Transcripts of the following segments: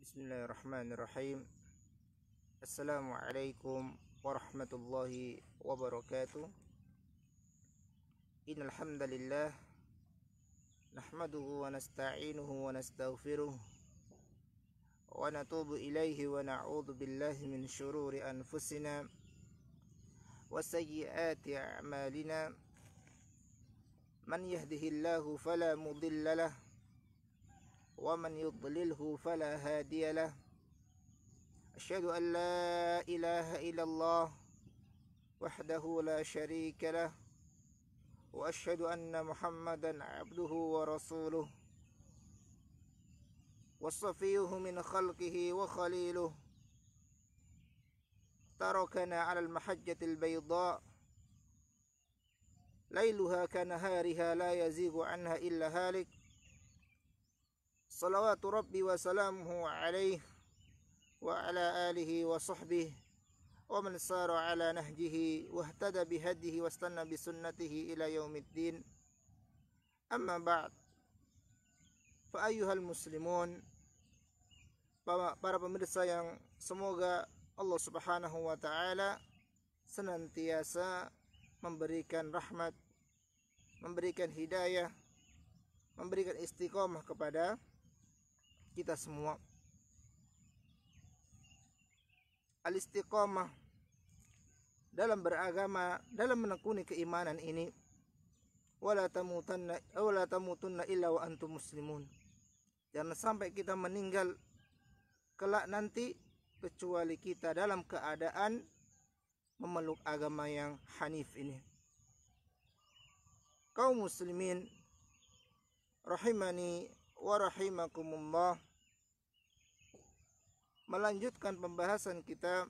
Bismillahirrahmanirrahim. Assalamualaikum warahmatullahi wabarakatuh. Innal hamdalillah nahmaduhu wa nasta'inuhu wa nastaghfiruh wa natubu ilaihi wa na'udzu billahi min syururi anfusina wa sayyiati a'malina. Man yahdihillahu fala mudilla lahu wa man yudlilhu fala hadiya lahu. Asyhadu an la ilaha illallah wahdahu la syarika lah wa asyhadu anna Muhammadan abduhu wa rasuluh wa safiyuhu min khalqihi wa khaliluh. Tarakana 'alal mahajjatil bayda lailuha kanahariha la yazighu anha illa halik. Salawatu Rabbi wa salamuhu alaihi wa ala alihi wa sahbihi wa man sara ala nahjihi wa ihtada bihadihi wa istanna bisunnatihi ila yaumiddin. Amma ba'd. Fa ayyuhal muslimun, para pemirsa yang semoga Allah Subhanahu wa taala senantiasa memberikan rahmat, memberikan hidayah, memberikan istiqomah kepada kita semua. Al-istiqomah dalam beragama, dalam menekuni keimanan ini, wala tamutunna illa wa antum muslimun. Jangan sampai kita meninggal kelak nanti kecuali kita dalam keadaan memeluk agama yang hanif ini. Kaum muslimin rahimani wa rahimakumullah, melanjutkan pembahasan kita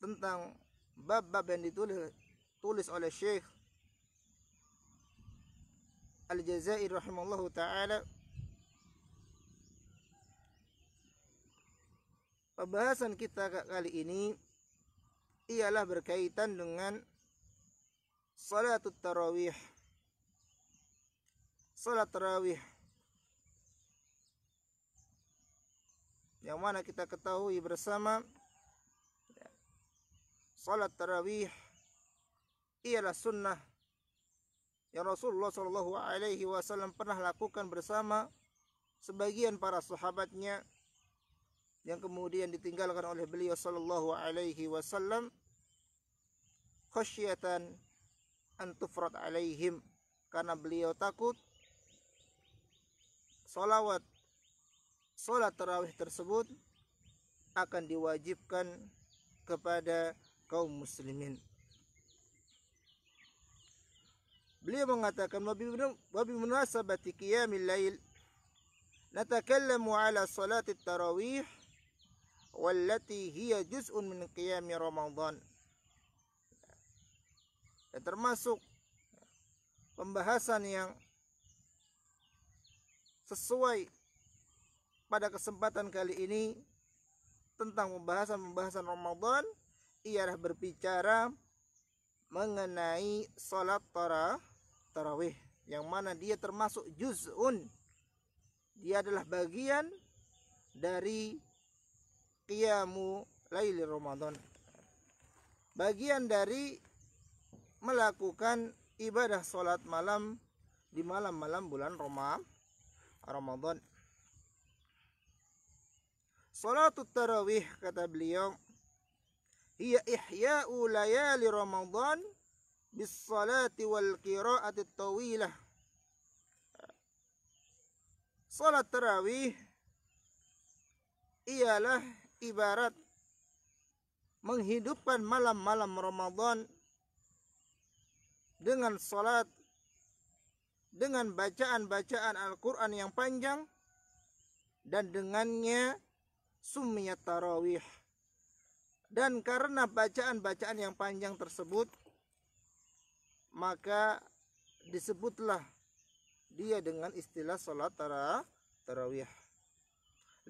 tentang bab-bab yang ditulis oleh Syekh Al-Jazair rahimallahu ta'ala. Pembahasan kita kali ini ialah berkaitan dengan salatut tarawih. Salat tarawih yang mana kita ketahui bersama, salat tarawih ialah sunnah yang Rasulullah SAW pernah lakukan bersama sebagian para sahabatnya, yang kemudian ditinggalkan oleh beliau SAW khasyatan an tufrad alaihim, karena beliau takut salat tarawih tersebut akan diwajibkan kepada kaum muslimin. Beliau mengatakan, wa bi munasabati qiyamil lail natakallamu ala salati tarawih wallati hiya juz'un min qiyami Ramadan. Dan termasuk pembahasan yang sesuai pada kesempatan kali ini tentang pembahasan Ramadan ialah berbicara mengenai salat tarawih, yang mana dia termasuk juz'un, dia adalah bagian dari qiyamu laili Ramadan, bagian dari melakukan ibadah salat malam di malam-malam bulan Ramadan. Salatut tarawih, kata beliau, hiya ihya'u layali Ramadan bis salati wal qira'ati tawilah. Salat tarawih ialah ibarat menghidupkan malam-malam Ramadan dengan salat, dengan bacaan-bacaan Al-Quran yang panjang, dan dengannya summiyat tarawih. Dan karena bacaan-bacaan yang panjang tersebut, maka disebutlah dia dengan istilah salat tarawih.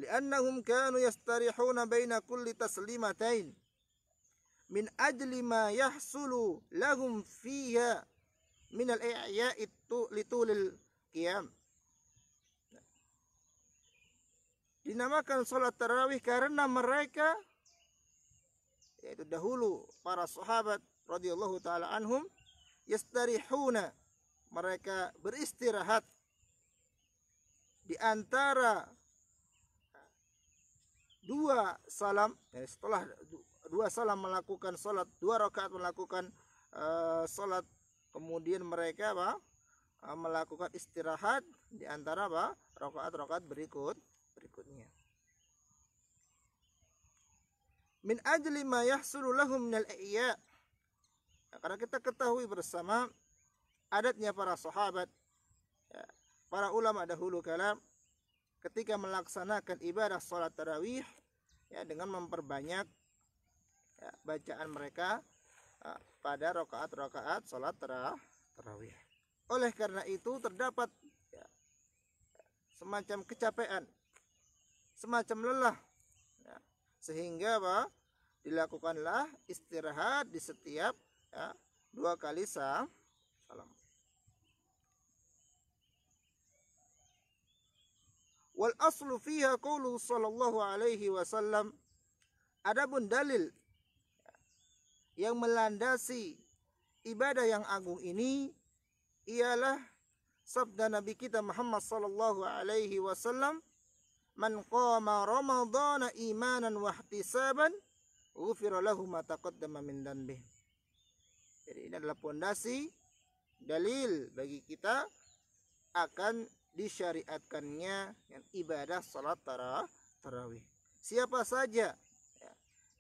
Li'annahum kanu yastarihuna baina kulli taslimatain min ajli ma yahsulu lahum fiha min al-i'ya'i litulil qiyam. dinamakan salat tarawih karena mereka, yaitu dahulu para sahabat radhiyallahu taala anhum, yastarihuna, mereka beristirahat di antara dua salam, setelah dua salam melakukan salat, 2 rakaat melakukan salat, kemudian mereka melakukan istirahat di antara rakaat-rakaat berikutnya. Min ajli ma yahsulu lahum minal i'ya, karena kita ketahui bersama adatnya para sahabat, ya, para ulama dahulu kala ketika melaksanakan ibadah salat tarawih, ya, dengan memperbanyak, ya, bacaan mereka pada rakaat-rakaat salat tarawih. Oleh karena itu terdapat, ya, semacam kecapean, semacam lelah, ya, sehingga dilakukanlah istirahat di setiap, ya, 2 kali salam. Wal aslu fiha qaulu sallallahu alaihi wasallam, adapun dalil yang melandasi ibadah yang agung ini ialah sabda Nabi kita Muhammad sallallahu alaihi wasallam, man qama ramadhana imanan wa ihtisaban ghufira lahu ma taqaddama min dhanbi. Jadi ini adalah pondasi dalil bagi kita akan disyariatkannya yang ibadah salat tarawih. Siapa saja, ya,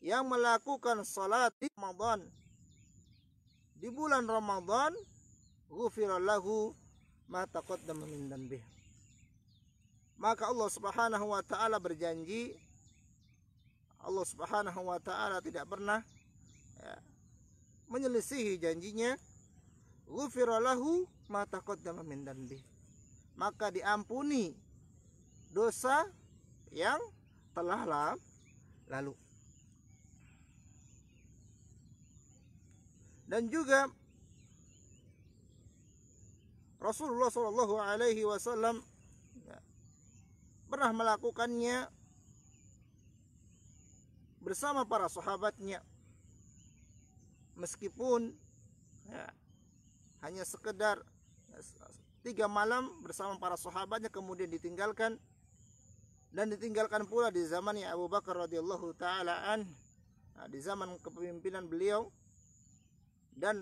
yang melakukan salat di Ramadan, di bulan Ramadan, ghufira lahu ma taqaddama min dhanbi, maka Allah Subhanahu wa taala berjanji, Allah Subhanahu wa taala tidak pernah, ya, menyelisihi janjinya. Ghufira lahu ma taqaddama min dhanbi, maka diampuni dosa yang telah lalu. Dan juga Rasulullah Shallallahu Alaihi Wasallam pernah melakukannya bersama para sahabatnya, meskipun, ya, hanya sekedar 3 malam bersama para sahabatnya kemudian ditinggalkan, dan ditinggalkan pula di zamannya Abu Bakar radhiyallahu taala di zaman kepemimpinan beliau, dan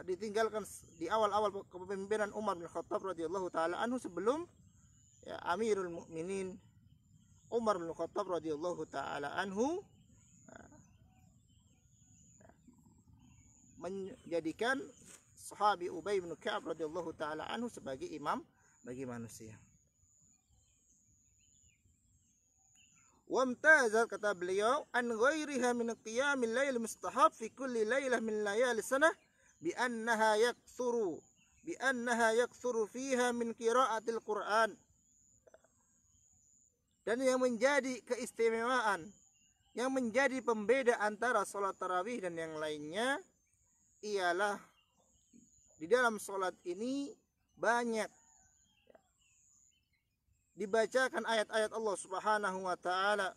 ditinggalkan di awal-awal kepemimpinan Umar bin Khattab radhiyallahu taala anhu, sebelum, ya, Amirul Mukminin Umar bin Khattab radhiyallahu taala anhu menjadikan sahabi Ubay bin Ka'ab radhiyallahu taala anhu sebagai imam bagi manusia. Wamtazat, kata beliau, an ghairiha min qiyamil lail mustahab fi kulli lailah min layali sanah bi annaha yakthuru fiha min qiraatil Qur'an. Dan yang menjadi keistimewaan, yang menjadi pembeda antara salat tarawih dan yang lainnya ialah di dalam salat ini banyak dibacakan ayat-ayat Allah Subhanahu wa taala.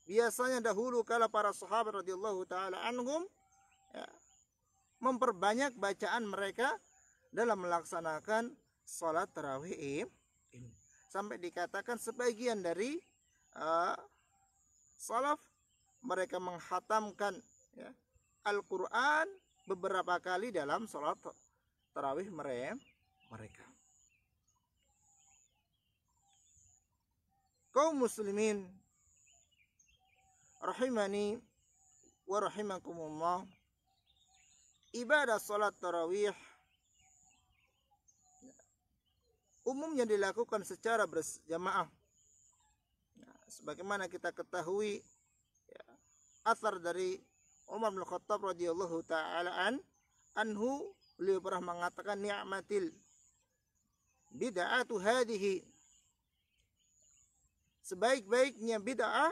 Biasanya dahulu kala para sahabat radhiyallahu taala anhum, ya, memperbanyak bacaan mereka dalam melaksanakan salat tarawih ini. Sampai dikatakan sebagian dari salaf mereka menghatamkan, ya, Al-Quran beberapa kali dalam salat tarawih mereka. Kaum muslimin rahimani wa rahimakumullah, ibadah salat tarawih umumnya dilakukan secara berjamaah. Sebagaimana kita ketahui, ya, asar dari Umar bin Khattab radhiyallahu taala anhu, beliau pernah mengatakan, ni'matil bid'atu hadhihi, sebaik-baiknya bid'ah,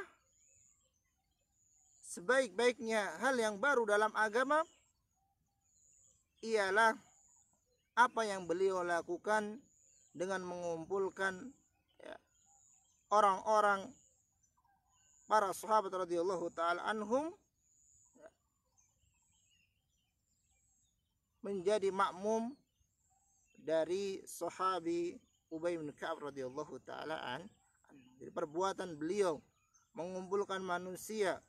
sebaik-baiknya hal yang baru dalam agama ialah apa yang beliau lakukan dengan mengumpulkan, ya, orang-orang para sahabat radhiyallahu taala anhum menjadi makmum dari sahabi Ubay bin Ka'ab radhiyallahu taala an. Jadi perbuatan beliau mengumpulkan manusia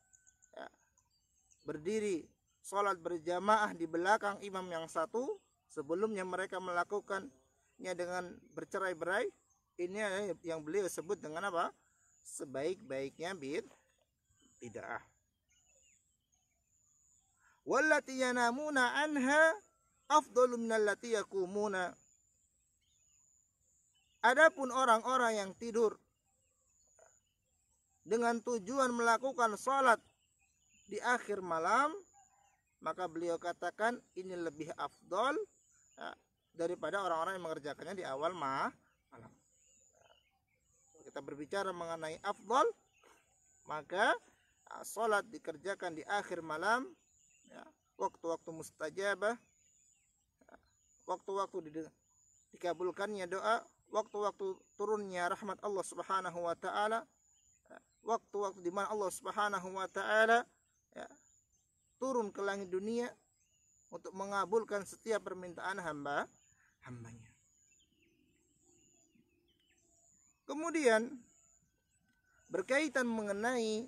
ya, berdiri sholat berjamaah di belakang imam yang satu, sebelumnya mereka melakukannya dengan bercerai-berai, ini yang beliau sebut dengan apa? Sebaik-baiknya bid'ah. Wallati yanamuna anha afdalu minallati yakumuna. Adapun orang-orang yang tidur dengan tujuan melakukan sholat di akhir malam, maka beliau katakan ini lebih afdol ya, daripada orang-orang yang mengerjakannya di awal malam. Kita berbicara mengenai afdol, maka sholat dikerjakan di akhir malam ya, waktu-waktu mustajabah, waktu-waktu dikabulkannya doa, waktu-waktu turunnya rahmat Allah Subhanahu wa taala, waktu-waktu di mana Allah Subhanahu wa taala ya, turun ke langit dunia untuk mengabulkan setiap permintaan hambanya. Kemudian berkaitan mengenai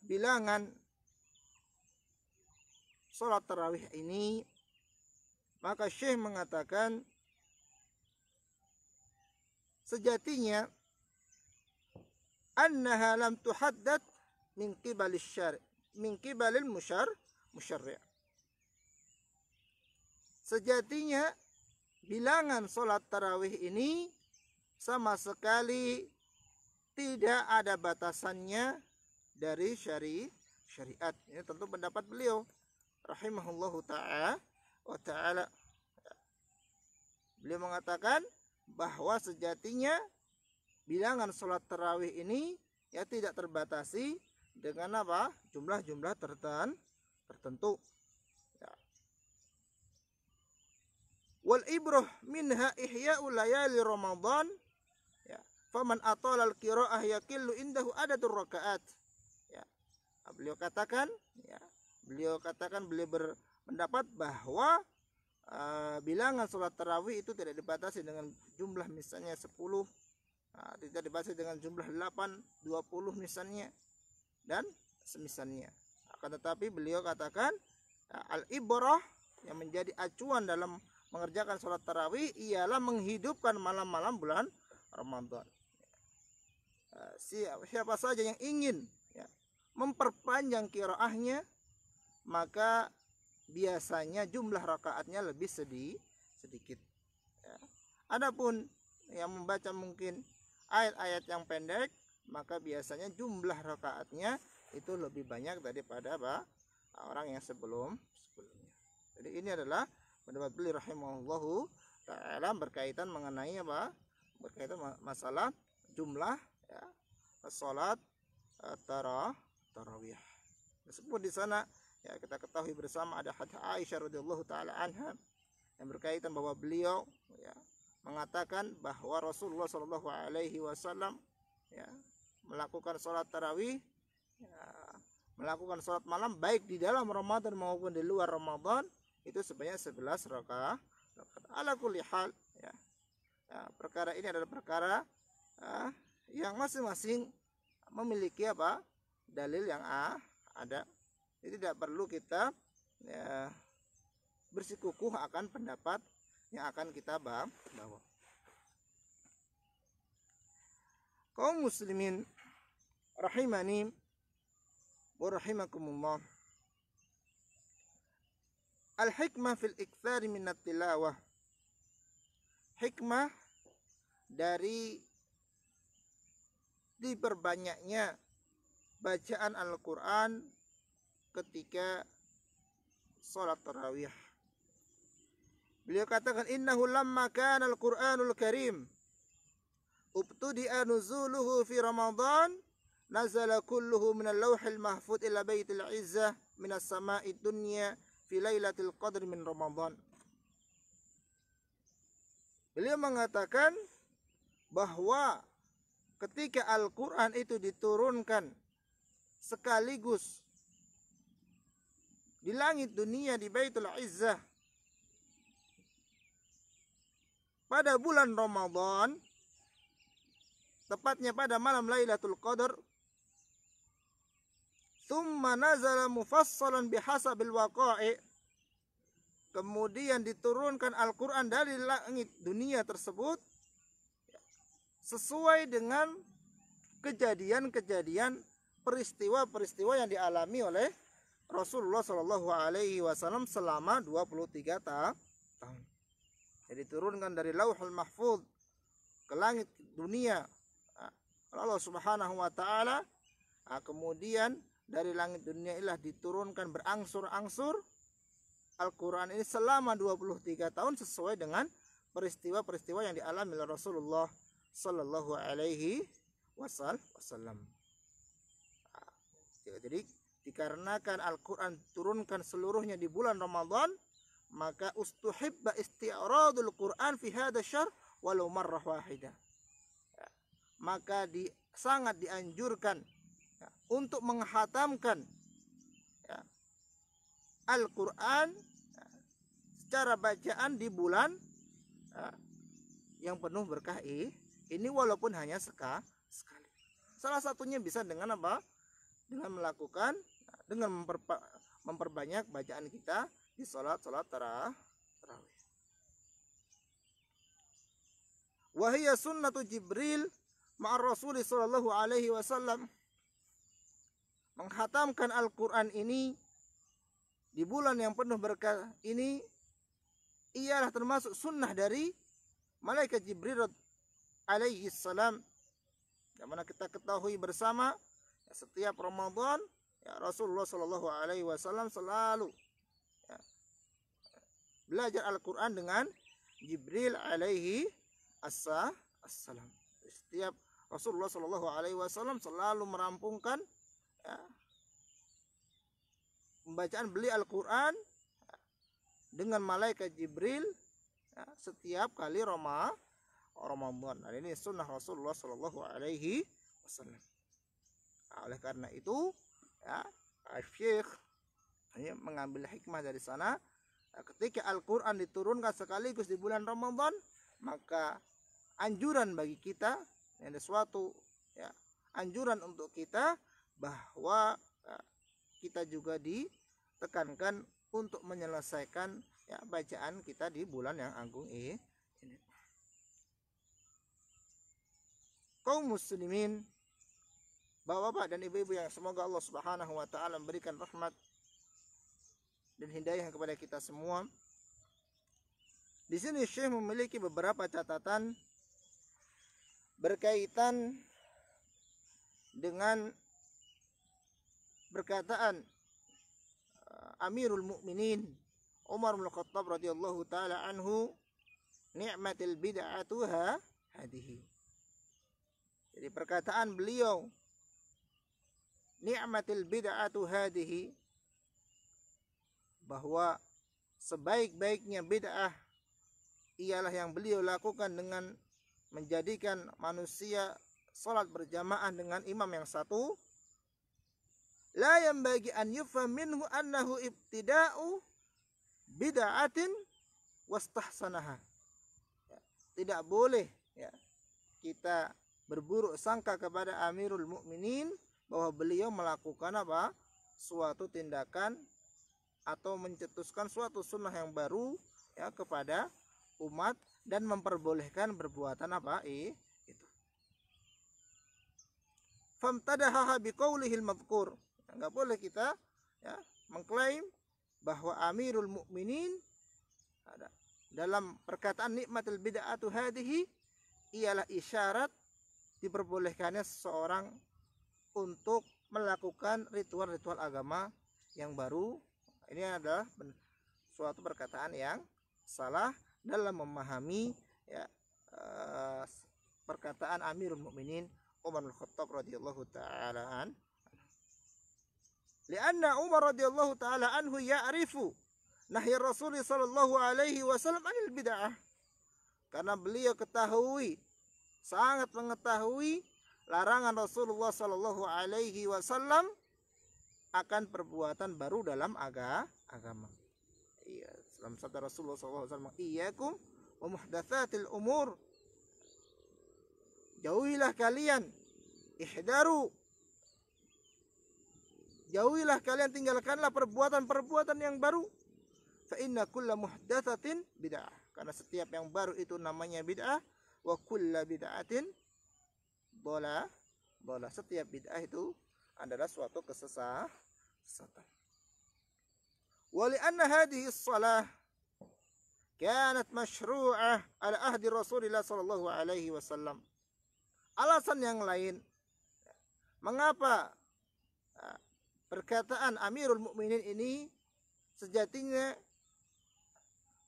bilangan sholat tarawih ini, maka Syekh mengatakan sejatinya annaha lam tuhaddad min qibalil musyarri'. Sejatinya bilangan sholat tarawih ini sama sekali tidak ada batasannya dari syariat. Ini tentu pendapat beliau rahimahullahu ta'ala. Beliau mengatakan bahwa sejatinya bilangan sholat tarawih ini ya tidak terbatasi dengan apa? Jumlah-jumlah tertentu. Ya. Wal ibrah minha ihya'u layali Ramadan. Ya. Faman atala al-qira'ah yaqillu indahu adadur rakaat. Ya. Beliau katakan beliau berpendapat bahwa bilangan sholat tarawih itu tidak dibatasi dengan jumlah misalnya 10, tidak dibatasi dengan jumlah 8, 20 misalnya dan semisalnya. Akan tetapi beliau katakan al-ibrah yang menjadi acuan dalam mengerjakan sholat tarawih ialah menghidupkan malam-malam bulan Ramadan. Siapa saja yang ingin ya, memperpanjang qiraahnya, maka biasanya jumlah rakaatnya lebih sedikit. Ya. Adapun yang membaca mungkin ayat-ayat yang pendek, maka biasanya jumlah rakaatnya itu lebih banyak daripada orang yang sebelumnya. Jadi ini adalah pendapat beliau rahimahullahu ta'ala berkaitan mengenai berkaitan masalah jumlah ya, salat tarawih. Meskipun di sana ya kita ketahui bersama ada hadits Aisyah radhiyallahu taala anha yang berkaitan bahwa beliau ya mengatakan bahwa Rasulullah Shallallahu alaihi wasallam ya melakukan salat tarawih ya, melakukan salat malam baik di dalam Ramadan maupun di luar Ramadan itu sebanyak 11 rakaat. Ala kulli hal ya. Perkara ini adalah perkara yang masing-masing memiliki dalil yang ada. Jadi tidak perlu kita ya, bersikukuh akan pendapat yang akan kita bawa. Kaum muslimin rahimani wa rahimakumullah. Al-hikmah fil iktsari minat tilawah. Hikmah dari diperbanyaknya bacaan Al-Quran ketika sholat tarawih. Beliau katakan innahu lamma kana al-Qur'anul Karim ubtudi'a nuzuluhu fi Ramadan nazala kulluhu min al-lawhil mahfuz ila baitil izzah min as-sama'i dunya fi lailatul qadr min Ramadan. Beliau mengatakan bahwa ketika Al-Quran itu diturunkan sekaligus di langit dunia, di Baitul Izzah, pada bulan Ramadan, tepatnya pada malam Lailatul Qadar, thumma nazala mufassalan bihasabil waqa'i, kemudian diturunkan Al-Quran dari langit dunia tersebut sesuai dengan kejadian-kejadian, peristiwa-peristiwa yang dialami oleh Rasulullah Shallallahu Alaihi Wasallam selama 23 tahun. Jadi turunkan dari Lauhul Mahfuz ke langit dunia Allah Subhanahu Wa Taala. Kemudian dari langit dunia inilah diturunkan berangsur-angsur Al-Quran ini selama 23 tahun sesuai dengan peristiwa-peristiwa yang dialami oleh Rasulullah Sallallahu Alaihi Wasallam. Jadi dikarenakan Al-Quran turunkan seluruhnya di bulan Ramadan, maka ustuhibba isti'radul Quran fi hadha syahr walau marrah wahidah. Maka sangat dianjurkan untuk menghatamkan Al-Quran secara bacaan di bulan yang penuh berkah ini, walaupun hanya sekali. Salah satunya bisa dengan apa? Dengan melakukan, dengan memperbanyak bacaan kita di salat tarawih. Wa hiya sunnatu Jibril ma'ar Rasul sallallahu alaihi wasallam. Menghatamkan Al-Quran ini di bulan yang penuh berkah ini ialah termasuk sunnah dari malaikat Jibril alaihi salam, yang mana kita ketahui bersama setiap Ramadan Rasulullah Shallallahu Alaihi Wasallam selalu belajar Al-Quran dengan Jibril alaihi assalam. Setiap Rasulullah Shallallahu Alaihi Wasallam selalu merampungkan pembacaan beliau Al-Quran dengan malaikat Jibril setiap kali Ramadan. Nah, ini sunnah Rasulullah Shallallahu Alaihi Wasallam. Oleh karena itu, Syekh mengambil hikmah dari sana. Ketika Al-Quran diturunkan sekaligus di bulan Ramadan, maka anjuran bagi kita, ada suatu anjuran untuk kita bahwa kita juga ditekankan untuk menyelesaikan bacaan kita di bulan yang agung ini. Kaum muslimin, bapak-bapak dan ibu-ibu yang semoga Allah Subhanahu wa taala memberikan rahmat dan hidayah kepada kita semua. Di sini Syekh memiliki beberapa catatan berkaitan dengan perkataan Amirul Mukminin Umar bin Khattab radhiyallahu taala anhu, ni'matil bid'atu hadhihi. Jadi perkataan beliau, ni'matil bid'atu hadhihi, bahwa sebaik-baiknya bid'ah ialah yang beliau lakukan dengan menjadikan manusia salat berjamaah dengan imam yang satu. La yanbaghi an yufham minhu annahu ibtida'u bid'atin wastahsanaha. Tidak boleh kita berburuk sangka kepada Amirul Mukminin bahwa beliau melakukan apa? Suatu tindakan atau mencetuskan suatu sunnah yang baru kepada umat dan memperbolehkan perbuatan apa? Itu. Famtadaha biqaulihil madhkur. Enggak boleh kita mengklaim bahwa Amirul Mukminin dalam perkataan nikmatul bid'atu hadhihi ialah isyarat diperbolehkannya seseorang untuk melakukan ritual-ritual agama yang baru. Ini adalah suatu perkataan yang salah dalam memahami perkataan Amirul Mukminin Umar bin Khattab radhiyallahu taala anhu. Lianna Umar radhiyallahu taala anhu ya'rifu nahy Rasul sallallahu alaihi wasallam anil bid'ah. Karena beliau sangat mengetahui larangan Rasulullah Shallallahu Alaihi Wasallam akan perbuatan baru dalam agama. Iya, dalam sabda Rasulullah SAW, iyyakum wa muhdatsatil umur, jauhilah kalian, ihdaru, jauhilah kalian, tinggalkanlah perbuatan-perbuatan yang baru. Fa inna kulla muhdatsatin bid'ah, karena setiap yang baru itu namanya bid'ah. Wa kulla bid'atin dhalah, setiap bid'ah itu adalah suatu kesesatan. ولأن هذه الصلاة كانت مشروعة على عهد رسول الله صلى الله عليه وسلم. Alasan yang lain mengapa perkataan Amirul Mukminin ini sejatinya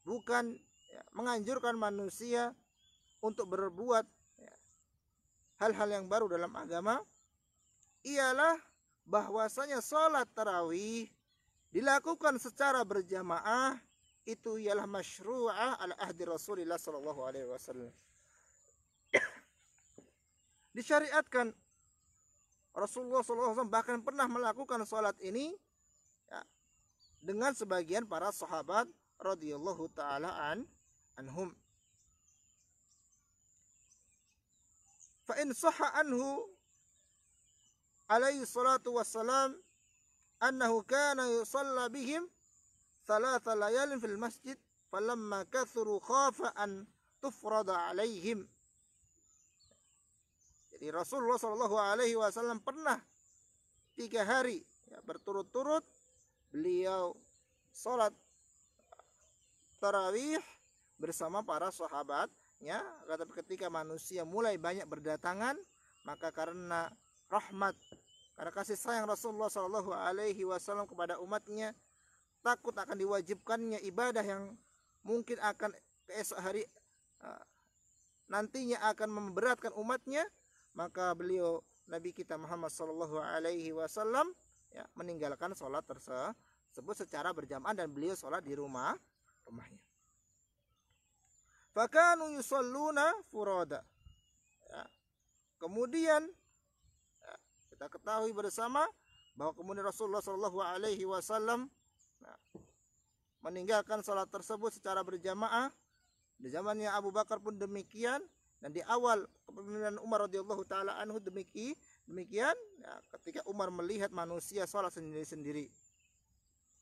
bukan menganjurkan manusia untuk berbuat hal-hal yang baru dalam agama, ialah bahwasanya sholat tarawih dilakukan secara berjamaah itu ialah masyru'ah ala ahdi Rasulullah sallallahu alaihi wasallam. Disyariatkan. Rasulullah sallallahu alaihi wasallam bahkan pernah melakukan salat ini dengan sebagian para sahabat radhiyallahu taala anhum. Fa in sahha anhu alaihi salatu wassalam annahu kana yusalla bihim thalatha layalin fil masjid falamma kathuru khafa an tufrada alaihim. Jadi Rasulullah sallallahu alaihi wasallam pernah 3 hari berturut-turut beliau salat tarawih bersama para sahabatnya. Ketika manusia mulai banyak berdatangan, maka karena rahmat, karena kasih sayang Rasulullah Shallallahu Alaihi Wasallam kepada umatnya, takut akan diwajibkannya ibadah yang mungkin akan keesok hari nantinya akan memberatkan umatnya, maka beliau Nabi kita Muhammad Shallallahu Alaihi Wasallam meninggalkan sholat tersebut secara berjamaah dan beliau sholat di rumahnya. Fakanu yusalluna furada. Kemudian kita ketahui bersama bahwa kemudian Rasulullah Shallallahu Alaihi Wasallam meninggalkan salat tersebut secara berjamaah. Di zamannya Abu Bakar pun demikian, dan di awal kepemimpinan Umar radhiyallahu taala anhu demikian. Ketika Umar melihat manusia salat sendiri-sendiri,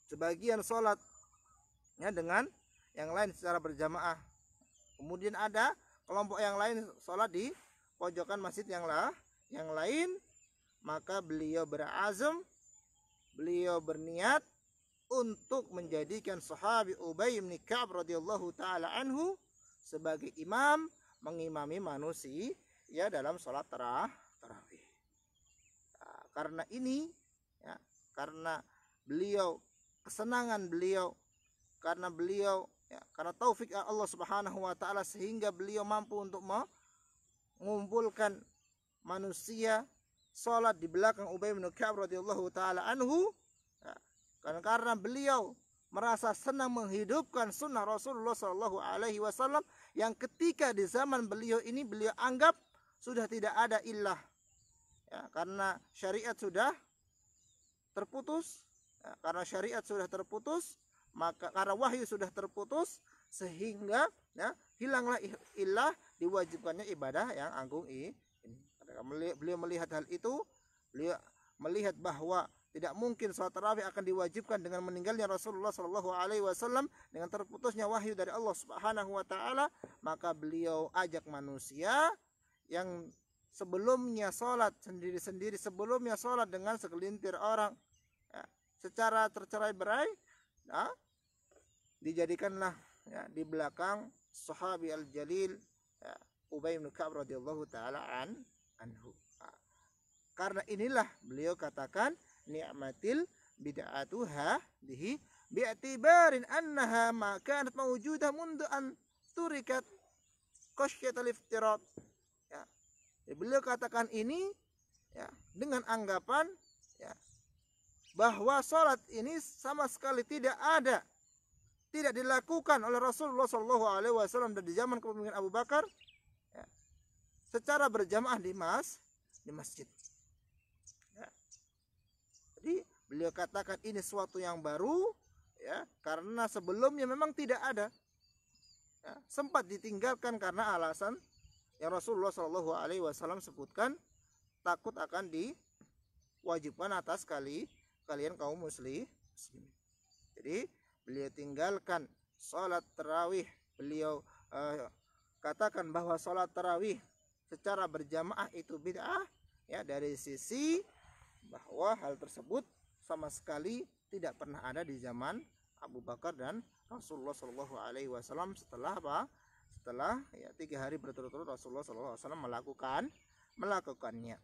sebagian salatnya dengan yang lain secara berjamaah, kemudian ada kelompok yang lain salat di pojokan masjid yang lain. Maka beliau berazam, beliau berniat untuk menjadikan sahabi Ubay bin Ka'ab radhiyallahu taala anhu sebagai imam, mengimami manusia dalam salat tarawih. Karena ini karena beliau, kesenangan beliau, karena beliau karena taufik Allah Subhanahu wa taala, sehingga beliau mampu untuk mengumpulkan manusia salat di belakang Ubay bin Ka'ab radhiyallahu taala anhu. Karena beliau merasa senang menghidupkan sunnah Rasulullah sallallahu alaihi wasallam yang ketika di zaman beliau ini beliau anggap sudah tidak ada ilah. Karena syariat sudah terputus, maka karena wahyu sudah terputus, sehingga hilanglah ilah, diwajibkannya ibadah yang agung ini. Beliau melihat hal itu, beliau melihat bahwa tidak mungkin salat tarawih akan diwajibkan dengan meninggalnya Rasulullah Shallallahu Alaihi Wasallam, dengan terputusnya wahyu dari Allah Subhanahu Wa Taala. Maka beliau ajak manusia yang sebelumnya salat sendiri-sendiri, sebelumnya salat dengan segelintir orang secara tercerai-berai, dijadikanlah di belakang sahabi al-jalil Ubay bin Ka'ab radhiyallahu taala anhu. Karena inilah beliau katakan ni'matil bid'atu hadhihi bi'tibarin annaha ma kanat mawjudah mundu an turikat khasyatal iftirat. Beliau katakan ini dengan anggapan bahwa salat ini sama sekali tidak dilakukan oleh Rasulullah Shallallahu Alaihi Wasallam dan di zaman kepemimpinan Abu Bakar secara berjamaah di di masjid. Ya. Jadi beliau katakan ini suatu yang baru, ya, karena sebelumnya memang tidak ada. Ya, sempat ditinggalkan karena alasan yang Rasulullah Shallallahu Alaihi Wasallam sebutkan, takut akan diwajibkan atas kalian kaum muslim. Jadi beliau tinggalkan sholat tarawih. Beliau katakan bahwa sholat tarawih secara berjamaah itu bid'ah, ya, dari sisi bahwa hal tersebut sama sekali tidak pernah ada di zaman Abu Bakar dan Rasulullah Shallallahu Alaihi Wasallam. Setelah apa? Setelah ya 3 hari berturut-turut Rasulullah Shallallahu Alaihi Wasallam melakukannya.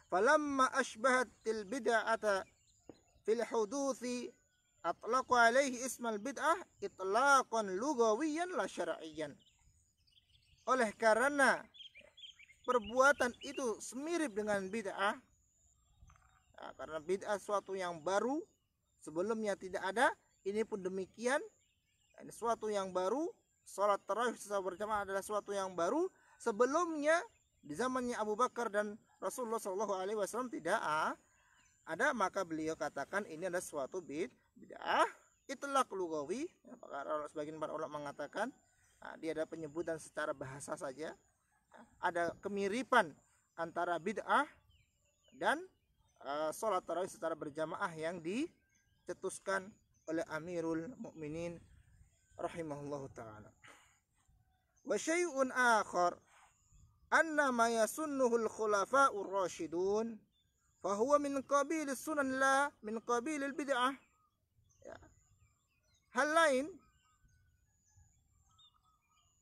Falamma ashbahatil bid'ata fil huduthi atlaqu alaihi ismal bid'ah itlaqan lugawiyan la syar'iyyan. Oleh karena perbuatan itu semirip dengan bid'ah, nah, karena bid'ah suatu yang baru, sebelumnya tidak ada, ini pun demikian. Ini suatu yang baru, sholat tarawih secara berjamaah adalah suatu yang baru. Sebelumnya di zamannya Abu Bakar dan Rasulullah Shallallahu Alaihi Wasallam tidak ada, maka beliau katakan ini adalah suatu bid'ah. Itulah lugawi. Sebagian para ulama mengatakan dia ada penyebutan secara bahasa saja. Ada kemiripan antara bid'ah dan sholat tarawih secara berjamaah yang dicetuskan oleh Amirul Mukminin rahimahullahu taala. Wa syai'un akhar anna ma yasunnuhu al-khulafa'ur rasyidun fa huwa min qabilis sunan la min qabilil bid'ah. Ya. Hal lain,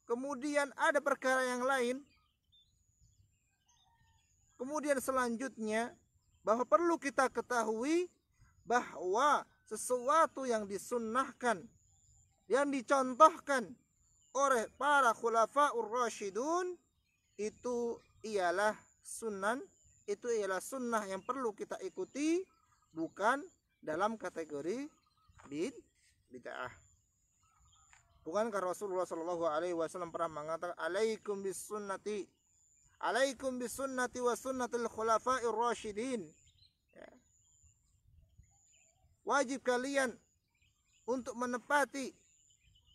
kemudian ada perkara yang lain, kemudian selanjutnya bahwa perlu kita ketahui bahwa sesuatu yang disunnahkan, yang dicontohkan oleh para khulafaur rasyidun itu ialah sunnah yang perlu kita ikuti, bukan dalam kategori bid'ah. Bukankah Rasulullah Shallallahu Alaihi Wasallam pernah mengatakan alaikum bisunnati wa sunnatil khulafair rasyidin, ya. Wajib kalian untuk menepati,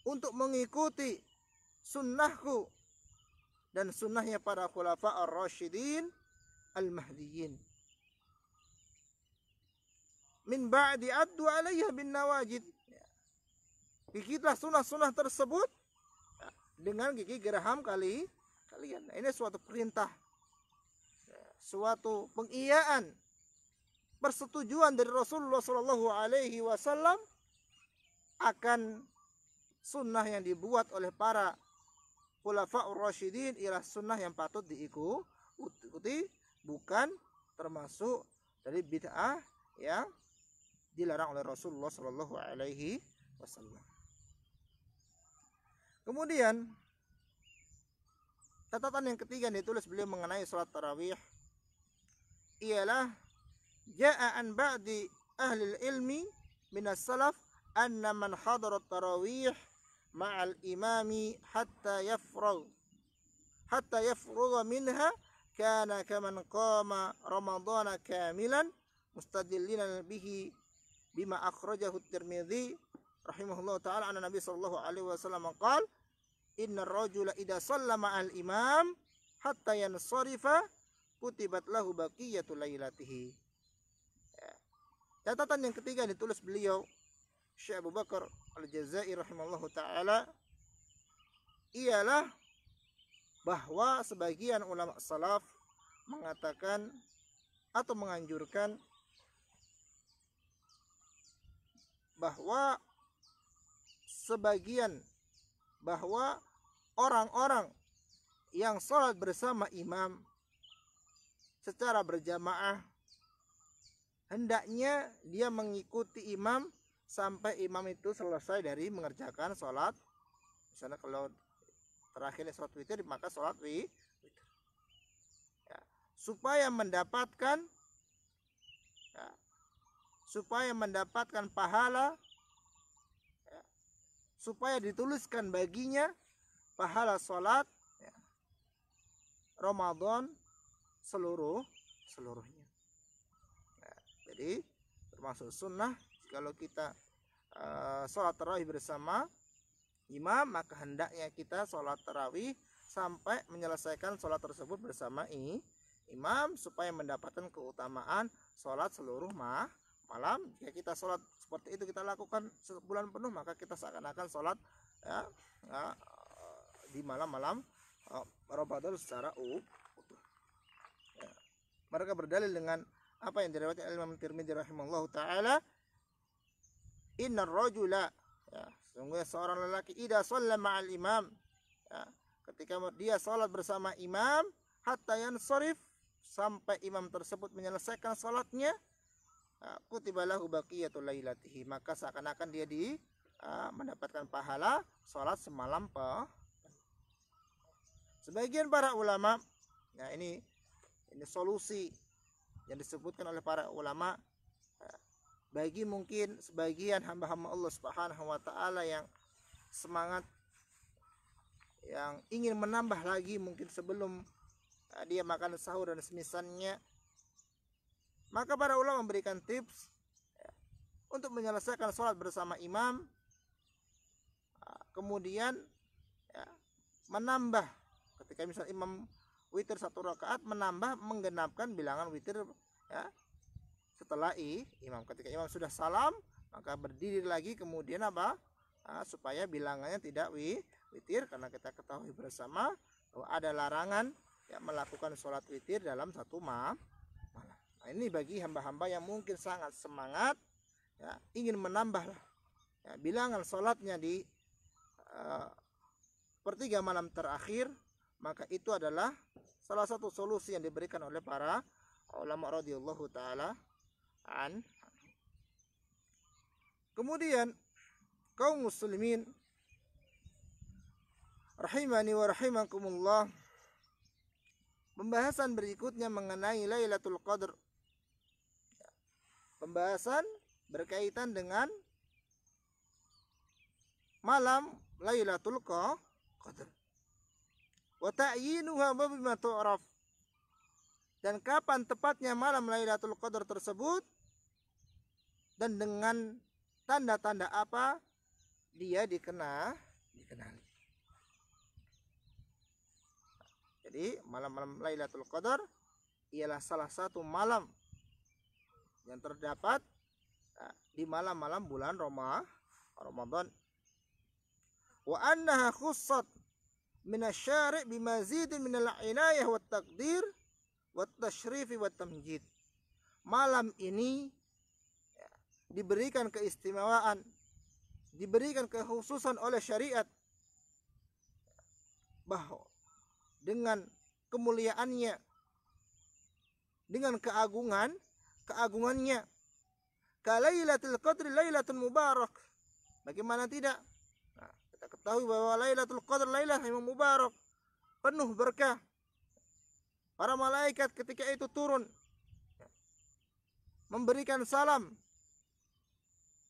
untuk mengikuti sunnahku dan sunnahnya para khulafair rasyidin al-mahdiyyin min ba'di addu alaiha bin nawajid. Gigitlah sunnah-sunnah tersebut dengan gigi geraham kalian. Ini suatu perintah, suatu pengiyaan, persetujuan dari Rasulullah Shallallahu Alaihi Wasallam akan sunnah yang dibuat oleh para khulafaur rasyidin ialah sunnah yang patut diikuti, bukan termasuk dari bid'ah yang dilarang oleh Rasulullah Shallallahu Alaihi Wasallam. Kemudian catatan yang ketiga yang ditulis beliau mengenai salat tarawih ialah ja'a an ba'di ahli ilmi minas salaf anna man hadara tarawih ma'al imami hatta yafrugha minha kana kaman qama ramadhana kamilan mustadillinan bihi bima akhrajahu at-Tirmidzi rahimahullah ta'ala anna Nabi sallallahu alaihi wasallam qala inna rajula idza sallama al imam hatta yansarifa kutibat lahu baqiyatu lailatihi. Catatan yang ketiga ditulis beliau Syekh Abu Bakar Al-Jazairi rahimahullahu ta'ala ialah bahwa sebagian ulama salaf mengatakan atau menganjurkan bahwa orang-orang yang sholat bersama imam secara berjamaah hendaknya dia mengikuti imam sampai imam itu selesai dari mengerjakan sholat. Misalnya kalau terakhir sholat witir, maka sholat witir, ya, supaya mendapatkan pahala, ya, supaya dituliskan baginya pahala sholat, ya, Ramadan seluruhnya. Nah, jadi termasuk sunnah kalau kita sholat tarawih bersama imam, maka hendaknya kita sholat tarawih sampai menyelesaikan sholat tersebut bersama imam, supaya mendapatkan keutamaan sholat seluruh malam. Jika kita sholat seperti itu kita lakukan sebulan penuh, maka kita seakan-akan sholat di malam-malam Ramadan secara utuh. Ya. Mereka berdalil dengan apa yang diriwayatkan Imam Tirmidzi rahimahullahu taala, innar rajula, ya, sesungguhnya seorang lelaki idza shalla ma'al imam, ya, ketika dia salat bersama imam, hatta yansharif, sampai imam tersebut menyelesaikan salatnya, kutiba lahu baqiyatul lailatihi, maka seakan-akan dia mendapatkan pahala salat semalam Sebagian para ulama, nah ini solusi yang disebutkan oleh para ulama bagi mungkin sebagian hamba-hamba Allah Subhanahu wa taala yang semangat, yang ingin menambah lagi mungkin sebelum dia makan sahur dan semisalnya, maka para ulama memberikan tips untuk menyelesaikan sholat bersama imam, kemudian menambah ketika misal imam witir 1 rakaat, menambah menggenapkan bilangan witir setelah imam. Ketika imam sudah salam, maka berdiri lagi, kemudian supaya bilangannya tidak witir, karena kita ketahui bersama bahwa ada larangan melakukan sholat witir dalam satu malam. Nah, ini bagi hamba-hamba yang mungkin sangat semangat ingin menambah bilangan sholatnya di sepertiga malam terakhir, maka itu adalah salah satu solusi yang diberikan oleh para ulama radhiyallahu taala an. Kemudian kaum muslimin rahimani wa rahimakumullah, pembahasan berikutnya mengenai Lailatul Qadar. Pembahasan berkaitan dengan malam Lailatul Qadar. Wa ta'yinuha bima tu'raf, dan kapan tepatnya malam Lailatul Qadar tersebut dan dengan tanda-tanda apa dia dikenali. Jadi malam-malam Lailatul Qadar ialah salah satu malam yang terdapat di malam-malam bulan Ramadan. Wa annaha khussat minasyari' bimazidin minal inayah wat taqdir wat tashrif wat tamjid. Malam ini diberikan keistimewaan, diberikan kekhususan oleh syariat, bahwa dengan kemuliaannya, dengan keagungannya, kalailatul qadri lailatul mubarak. Bagaimana tidak? Nah, kita ketahui bahwa Lailatul Qadar lailah yang mubarak, penuh berkah. Para malaikat ketika itu turun memberikan salam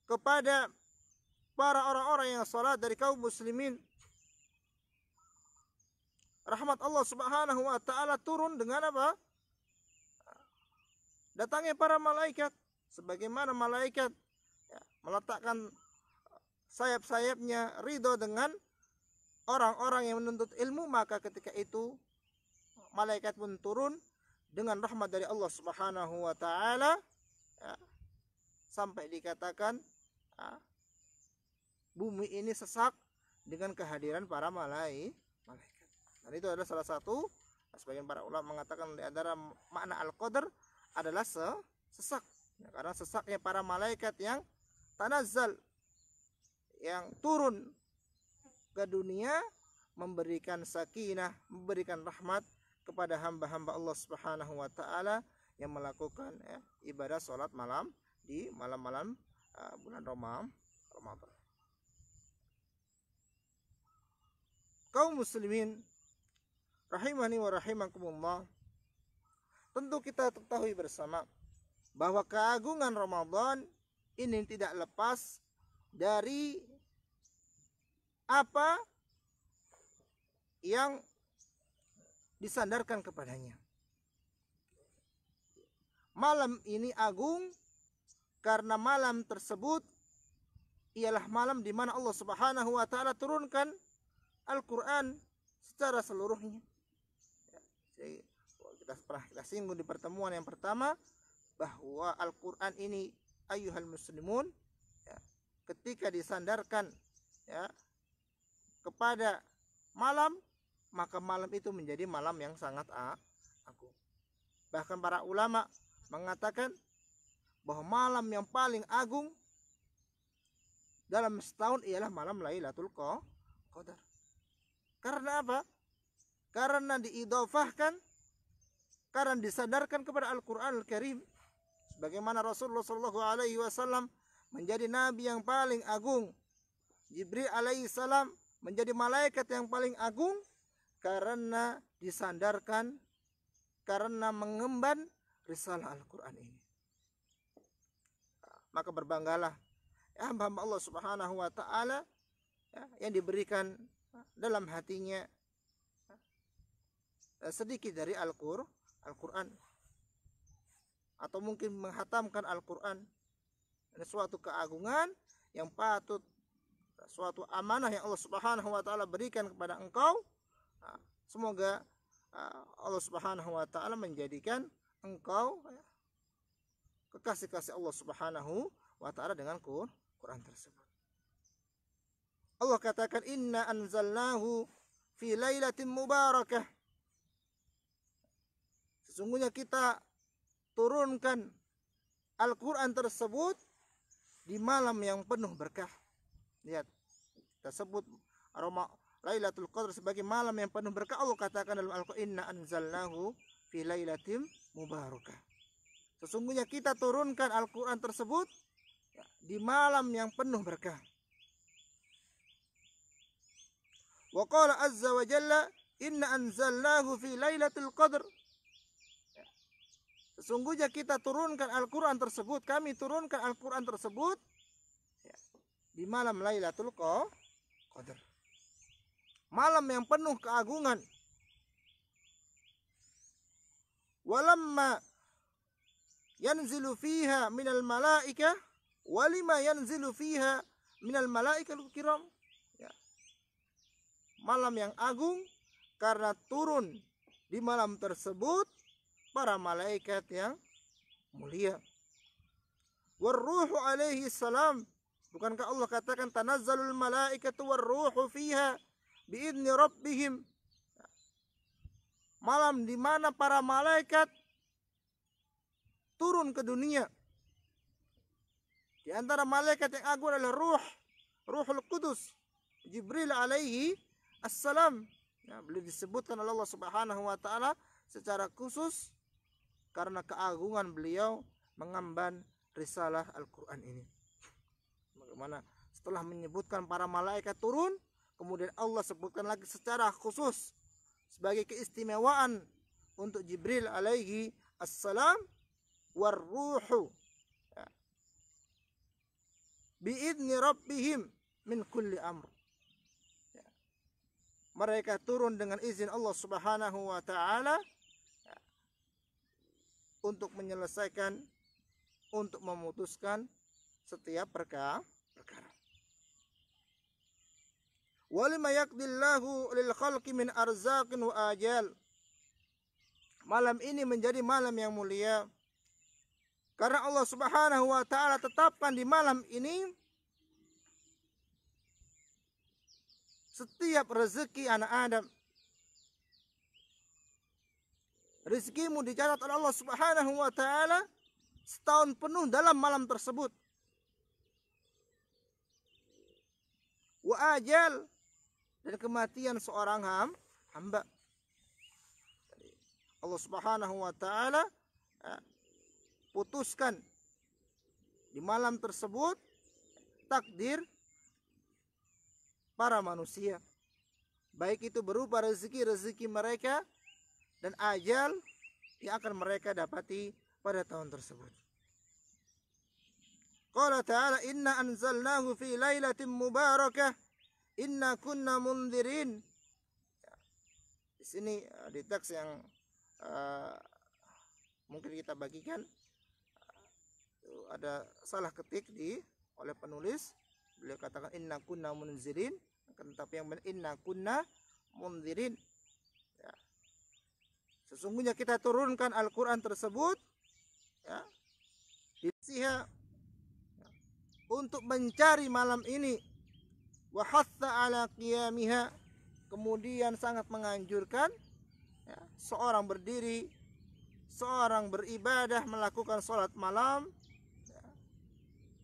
kepada para orang-orang yang salat dari kaum muslimin. Rahmat Allah Subhanahu wa taala turun dengan apa? Datangnya para malaikat, sebagaimana malaikat meletakkan sayap-sayapnya ridho dengan orang-orang yang menuntut ilmu, maka ketika itu malaikat pun turun dengan rahmat dari Allah Subhanahu wa taala, sampai dikatakan bumi ini sesak dengan kehadiran para malaikat. Dan itu adalah salah satu, sebagian para ulama mengatakan di antara makna al-qadar adalah sesak, karena sesaknya para malaikat yang tanazzal, yang turun ke dunia, memberikan sakinah, memberikan rahmat kepada hamba-hamba Allah Subhanahu wa taala yang melakukan ibadah salat malam di malam-malam bulan Ramadan. Kaum muslimin rahimani wa rahimakumullah, tentu kita ketahui bersama bahwa keagungan Ramadan ini tidak lepas dari apa yang disandarkan kepadanya. Malam ini agung karena malam tersebut ialah malam di mana Allah Subhanahu wa taala turunkan Al-Qur'an secara seluruhnya. Jadi, kita singgung di pertemuan yang pertama bahwa Al-Qur'an ini ayyuhal muslimun, ya, ketika disandarkan, ya, kepada malam, maka malam itu menjadi malam yang sangat agung. Bahkan para ulama mengatakan bahwa malam yang paling agung dalam setahun ialah malam Lailatul Qadar. Karena apa? Karena diidhafahkan, karena disandarkan kepada Al-Qur'an Al-Karim. Sebagaimana Rasulullah SAW menjadi nabi yang paling agung, Jibril alaihissalam menjadi malaikat yang paling agung karena disandarkan, karena mengemban risalah Al-Qur'an ini. Maka berbanggalah ya hamba Allah Subhanahu wa taala, ya, yang diberikan dalam hatinya sedikit dari Al-Qur'an, atau mungkin menghatamkan Al-Qur'an. Ini suatu keagungan yang patut, suatu amanah yang Allah Subhanahu wa taala berikan kepada engkau. Semoga Allah Subhanahu wa taala menjadikan engkau kekasih-kasih Allah Subhanahu wa taala dengan Quran tersebut. Allah katakan inna anzalnahu fi lailatin mubarakah. Sesungguhnya kita turunkan Al-Quran tersebut di malam yang penuh berkah. Lihat, kita sebut aroma Lailatul Qadar sebagai malam yang penuh berkah. Allah katakan dalam Al-Quran inna anzalnahu fi lailatin mubarakah. Sesungguhnya kita turunkan Al-Quran tersebut di malam yang penuh berkah. Wa qala azza wa jalla inna anzalnahu fi lailatul qadr. Sesungguhnya kita turunkan Al-Quran tersebut, kami turunkan Al-Quran tersebut di malam Lailatul Qadar. Malam yang penuh keagungan. Walamma yanzilu fiha minal malaika walima yanzilu fiha minal malaikatul kiram. Ya. Malam yang agung karena turun di malam tersebut para malaikat yang mulia. Warruhu alaihi salam. Bukankah Allah katakan tanazzalul malaikatu warruhu fiha biidni rabbihim. Malam di mana para malaikat turun ke dunia. Di antara malaikat yang agung adalah Ruhul Qudus, Jibril alaihi assalam. Ya, beliau disebutkan oleh Allah Subhanahu wa taala secara khusus karena keagungan beliau mengemban risalah Al-Quran ini. Bagaimana setelah menyebutkan para malaikat turun, kemudian Allah sebutkan lagi secara khusus sebagai keistimewaan untuk Jibril alaihi assalam warruhu biidni rabbihim min kulli amr. Mereka turun dengan izin Allah Subhanahu wa taala untuk menyelesaikan, untuk memutuskan setiap perkara. Walima yaqdillahu lil khalqi min arzaqin wa ajal. Malam ini menjadi malam yang mulia karena Allah Subhanahu wa taala tetapkan di malam ini setiap rezeki anak Adam. Rezekimu dicatat oleh Allah Subhanahu wa taala setahun penuh dalam malam tersebut. Wa ajal, dan kematian seorang hamba. Allah Subhanahu wa taala putuskan di malam tersebut takdir para manusia. Baik itu berupa rezeki mereka dan ajal yang akan mereka dapati pada tahun tersebut. Qala ta'ala inna anzalnahu fi lailatin mubarakah inna kunna mundirin. Di sini di teks yang mungkin kita bagikan ada salah ketik oleh penulis. Beliau katakan inna kunna munzirin, tetapi yang benar inna kunna munzirin. Ya. Sesungguhnya kita turunkan Al-Quran tersebut, ya, ya, untuk mencari malam ini. Wa hatha ala qiyamiha, kemudian sangat menganjurkan, ya, seorang berdiri, seorang beribadah, melakukan sholat malam, ya,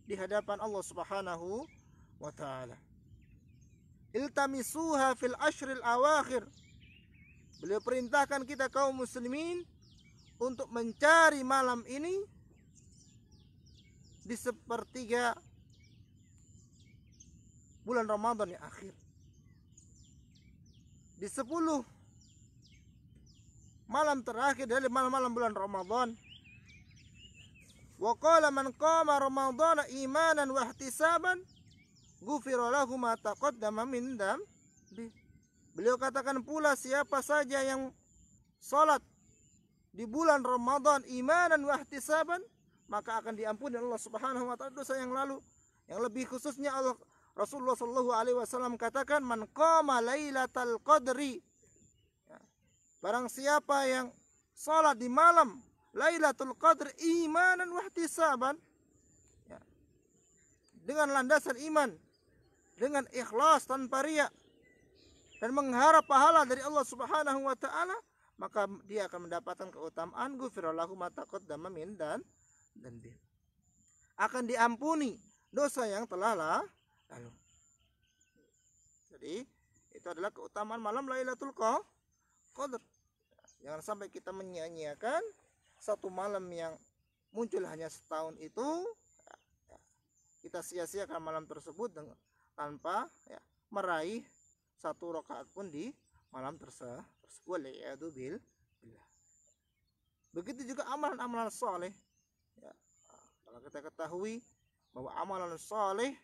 di hadapan Allah Subhanahu wa ta'ala. Iltamisuha fil ashril awakhir. Beliau perintahkan kita kaum muslimin untuk mencari malam ini di sepertiga bulan Ramadan yang akhir. Di 10 malam terakhir dari malam-malam bulan Ramadan. Wa qala man qama ramadhana imanan wa ihtisaban ghufira lahu ma taqaddama min dhanbi. Beliau katakan pula, siapa saja yang salat di bulan Ramadan imanan wa ihtisaban, maka akan diampuni Allah Subhanahu wa ta'ala dosa yang lalu. Yang lebih khususnya Rasulullah sallallahu alaihi wasallam katakan man qama lailatal qadri. Barang siapa yang salat di malam Lailatul Qadr imanan wa ihtisaban, ya, dengan landasan iman, dengan ikhlas tanpa riya, dan mengharap pahala dari Allah Subhanahu wa ta'ala, maka dia akan mendapatkan keutamaan ghufira lahu ma taqaddama min dhanbi. Akan diampuni dosa yang telah lalu. Jadi itu adalah keutamaan malam Lailatul Qadr. Jangan sampai kita menyia-nyiakan satu malam yang muncul hanya setahun itu, ya, kita sia-siakan malam tersebut tanpa, ya, meraih satu rakaat pun di malam tersebut. Begitu juga amalan-amalan soleh. Ya, kalau kita ketahui bahwa amalan soleh,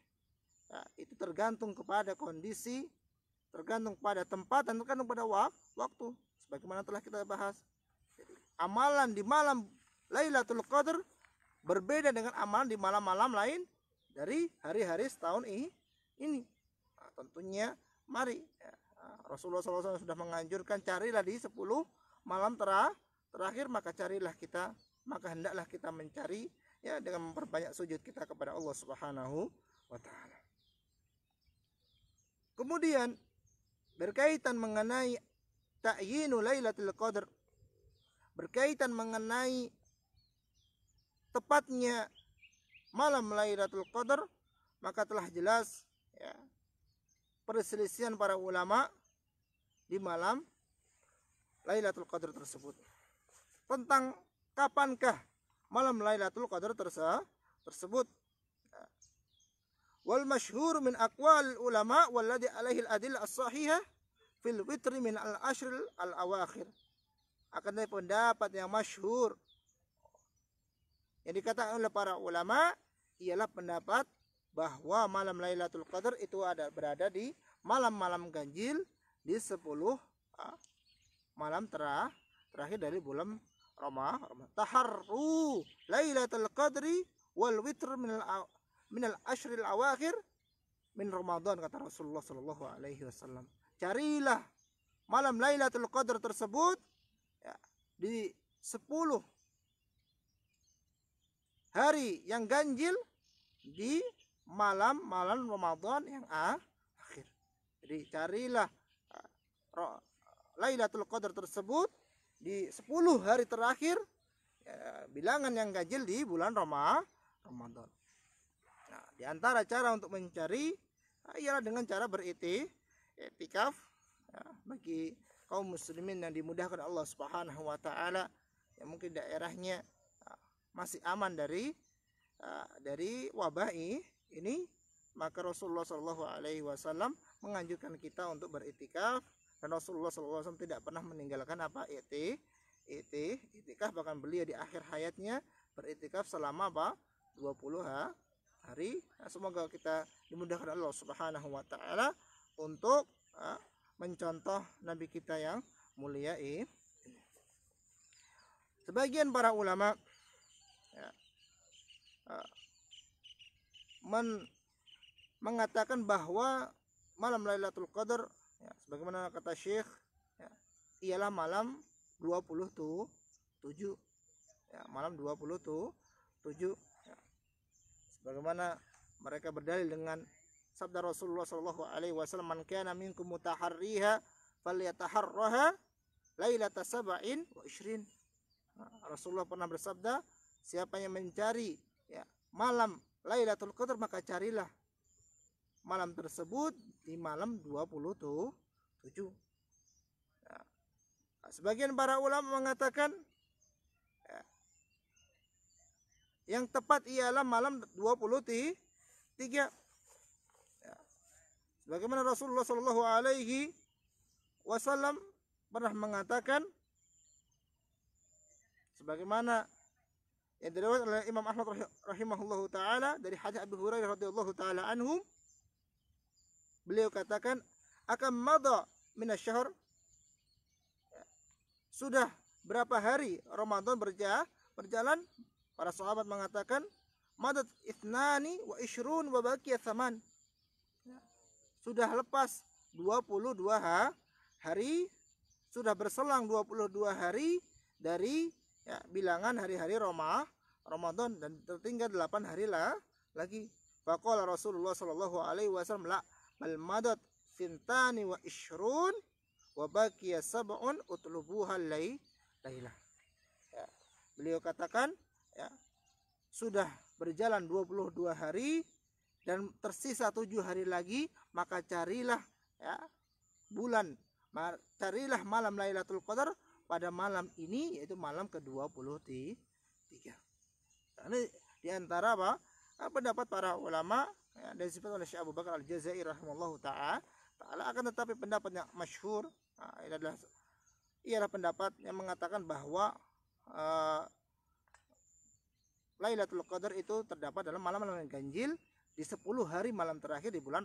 ya, itu tergantung kepada kondisi, tergantung pada tempat, dan tergantung pada waktu. Sebagaimana telah kita bahas. Jadi, amalan di malam Lailatul Qadar berbeda dengan amalan di malam-malam lain dari hari-hari setahun ini. Nah, tentunya mari, ya, Rasulullah SAW sudah menganjurkan carilah di 10 malam terakhir, maka hendaklah kita mencari, ya, dengan memperbanyak sujud kita kepada Allah Subhanahu wa ta'ala. Kemudian berkaitan mengenai ta'yinu Lailatul Qadar, berkaitan mengenai tepatnya malam Lailatul Qadar, maka telah jelas, ya, perselisihan para ulama di malam Lailatul Qadar tersebut, tentang kapankah malam Lailatul Qadar tersebut. Wal masyhur min aqwal ulama walladhi alaihi al-adillah as-sahihah fil witri min al-ashr al-awakhir. Akan dari pendapat yang masyhur yang dikatakan oleh para ulama ialah pendapat bahwa malam Lailatul Qadar itu berada di malam-malam ganjil di 10 malam terakhir dari bulan Ramadan. Taharru Lailatul Qadri wal witr min al-ashr al-awakhir min Ramadan, kata Rasulullah sallallahu alaihi wasallam. Carilah malam Lailatul Qadar tersebut, ya, di 10 hari yang ganjil di malam-malam Ramadan yang akhir. Jadi carilah Lailatul Qadar tersebut di 10 hari terakhir, ya, bilangan yang ganjil di bulan Ramadan. Nah, di antara cara untuk mencari, ialah dengan cara beriktikaf, ya, bagi kaum muslimin yang dimudahkan Allah Subhanahu wa ta'ala, yang mungkin daerahnya masih aman dari wabah ini, maka Rasulullah Shallallahu alaihi wasallam menganjurkan kita untuk beriktikaf, dan Rasulullah Shallallahu alaihi wasallam tidak pernah meninggalkan iktikaf, bahkan beliau di akhir hayatnya beriktikaf selama 20 hari. Nah, semoga kita dimudahkan Allah Subhanahu wa ta'ala untuk mencontoh Nabi kita yang mulia ini. Sebagian para ulama, ya, uh, mengatakan bahwa malam Lailatul Qadar, ya, sebagaimana kata Syekh, ya, ialah malam 27, ya, malam 27, ya. Sebagaimana mereka berdalil dengan sabda Rasulullah sallallahu alaihi wasallam, "Man kana minkum mutaharriha falyataharraha lailata sab'in wa ishrin." Rasulullah pernah bersabda, siapa yang mencari, ya, malam Lailatul Qadar, maka carilah malam tersebut di malam 27. Ya. Sebagian para ulama mengatakan, ya, yang tepat ialah malam 23. Ya. Sebagaimana Rasulullah Shallallahu Alaihi Wasallam pernah mengatakan, sebagaimana yang diriwayatkan oleh Imam Ahmad rahimahullahu taala dari hadits Abu Hurairah radhiyallahu taala anhum, beliau katakan, akan madha minasyahr, sudah berapa hari Ramadan berjalan? Para sahabat mengatakan, madat ithnani wa ishrun wa baqiya thaman, sudah lepas 22 hari, sudah berselang 22 hari dari, ya, bilangan hari-hari Ramadan, dan tertinggal 8 hari lagi. Faqala Rasulullah sallallahu alaihi wasallam, la bal madat fintani wa ishrun wa baqiya sab'un utlubuha lailah. Ya, beliau katakan, ya, sudah berjalan 22 hari dan tersisa 7 hari lagi, maka carilah, ya, carilah malam Lailatul Qadar pada malam ini, yaitu malam ke-23. Ini diantara apa? Pendapat para ulama, ya, dan disebut oleh Syekh Abu Bakar Al-Jazairi rahimahullahu ta'ala. Akan tetapi pendapat yang masyhur, ini ialah pendapat yang mengatakan bahwa Lailatul Qadar itu terdapat dalam malam-malam yang ganjil di 10 hari malam terakhir di bulan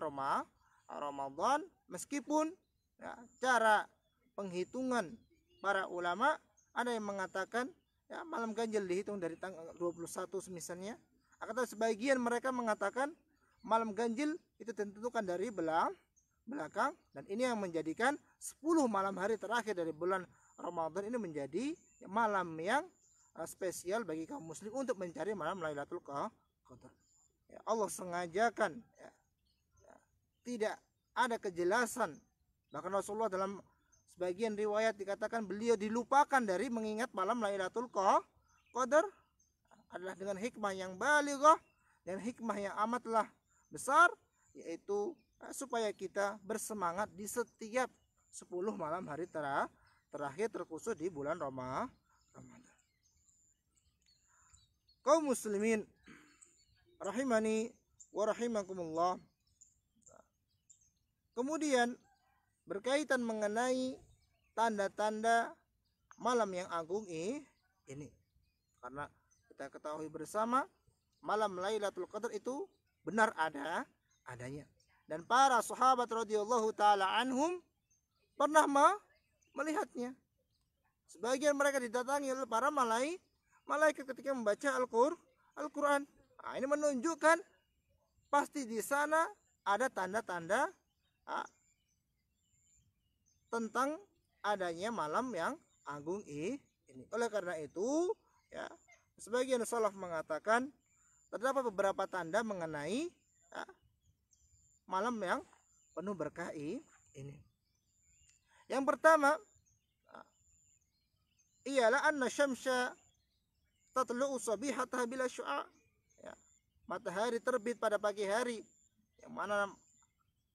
Ramadan. Meskipun, ya, cara penghitungan para ulama ada yang mengatakan, ya, malam ganjil dihitung dari tanggal 21 misalnya. Akan tetapi sebagian mereka mengatakan malam ganjil itu ditentukan dari belakang, dan ini yang menjadikan 10 malam hari terakhir dari bulan Ramadan ini menjadi malam yang spesial bagi kaum muslim untuk mencari malam Lailatul Qadar. Ya, Allah sengajakan, ya, tidak ada kejelasan. Bahkan Rasulullah dalam sebagian riwayat dikatakan beliau dilupakan dari mengingat malam Lailatul Qadar, adalah dengan hikmah yang balighah dan hikmah yang amatlah besar, yaitu supaya kita bersemangat di setiap 10 malam hari terakhir terkhusus di bulan Ramadan. Kaum muslimin rahimani wa rahimakumullah. Kemudian berkaitan mengenai tanda-tanda malam yang agung ini, karena kita ketahui bersama malam Lailatul Qadar itu benar adanya, dan para sahabat radhiyallahu taala anhum pernah melihatnya. Sebagian mereka didatangi oleh para malaikat ketika membaca Al-Quran. Nah, ini menunjukkan pasti di sana ada tanda-tanda tentang adanya malam yang agung ini. Oleh karena itu, ya, sebagian salaf mengatakan terdapat beberapa tanda mengenai, ya, malam yang penuh berkah ini. Yang pertama ialah anna syamsa tatlu'u sabihataha bila syu'a, ya, matahari terbit pada pagi hari, yang mana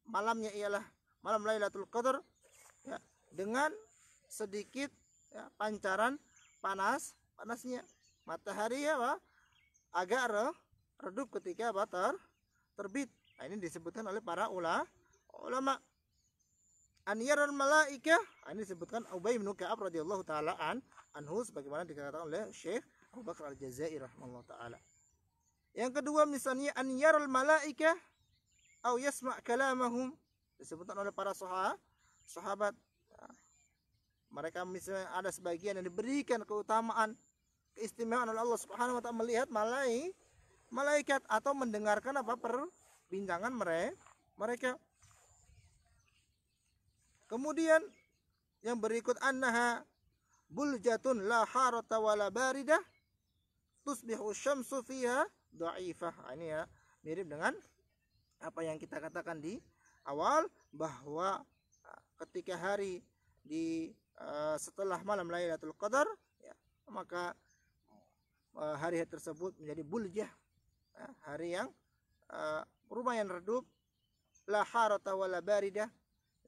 malamnya ialah malam Lailatul Qadar, ya, dengan sedikit, ya, pancaran panasnya matahari, ya, agak redup ketika terbit. Nah, ini disebutkan oleh para ulama. Anyaral malaikah, ini disebutkan Ubay bin Ka'ab radhiyallahu taala anhu, sebagaimana dikatakan oleh Syekh Abu Bakar Al-Jazairi rahimahullah taala. Yang kedua, misalnya anyaral malaikah au yasma' kalamahum, disebutkan oleh para sahabat. Mereka misalnya ada sebagian yang diberikan keutamaan, keistimewaan oleh Allah Subhanahu wa taala melihat malaikat atau mendengarkan apa perbincangan mereka. Kemudian yang berikut annaha buljatun la harata wala baridah tusbihu syamsu fiha dha'ifah. Ini ya mirip dengan apa yang kita katakan di awal, bahwa ketika hari di setelah malam Lailatul Qadar ya, maka hari tersebut menjadi buljah, hari yang lumayan redup, la harata wala baridah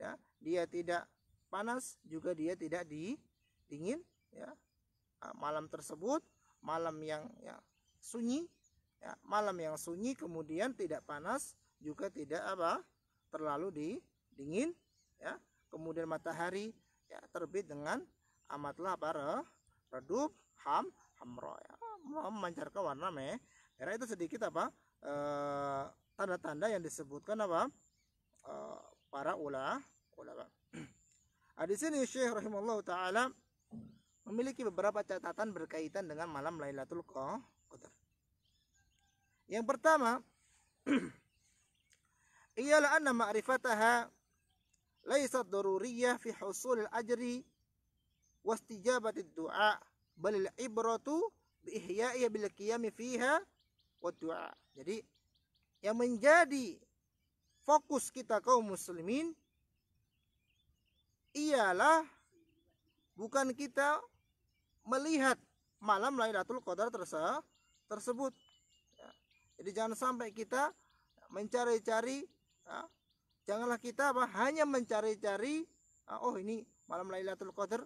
ya, dia tidak panas juga dia tidak dingin ya. Malam tersebut malam yang ya, sunyi ya, malam yang sunyi, kemudian tidak panas juga tidak apa terlalu dingin ya. Kemudian matahari ya terbit dengan amatlah redup hamra ya, memancarkan warna merah. Itu sedikit apa tanda-tanda yang disebutkan apa para ulama. Di sini Syekh rahimahullah taala memiliki beberapa catatan berkaitan dengan malam Lailatul Qadar. Yang pertama ialah anna ma'rifataha laysat daruriyah fi husul al-ajri wa istijabati ad-du'a bal al-ibratu bi ihya'i bil qiyam fiha wa du'a. Jadi yang menjadi fokus kita kaum muslimin ialah bukan kita melihat malam Lailatul Qadar tersebut ya. Jadi jangan sampai kita mencari-cari ya. Janganlah kita hanya mencari-cari oh ini malam Lailatul Qadar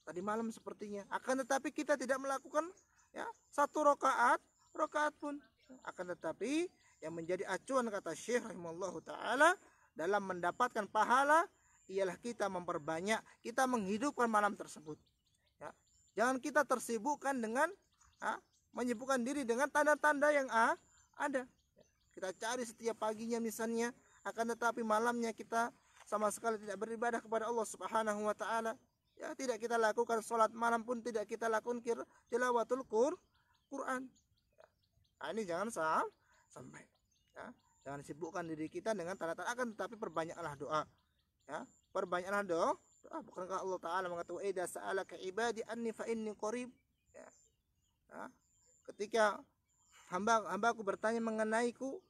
tadi malam sepertinya, akan tetapi kita tidak melakukan ya satu rakaat pun. Akan tetapi yang menjadi acuan kata Syekh rahimahullahu taala dalam mendapatkan pahala ialah kita memperbanyak, kita menghidupkan malam tersebut ya. Jangan kita tersibukkan dengan menyibukkan diri dengan tanda-tanda yang ada. Kita cari setiap paginya misalnya, akan tetapi malamnya kita sama sekali tidak beribadah kepada Allah Subhanahu wa taala. Ya, tidak kita lakukan salat malam pun tidak kita lakukan tilawatul Quran. Nah, ini jangan sampai ya. Jangan sibukkan diri kita dengan tanda-tanda, akan tetapi perbanyaklah doa. Ya, perbanyaklah doa. Bukankah Allah taala mengatakan idza sa'alaka ibadi anni fa inni qarib ya. Ya. Ketika hambaku bertanya mengenaiku,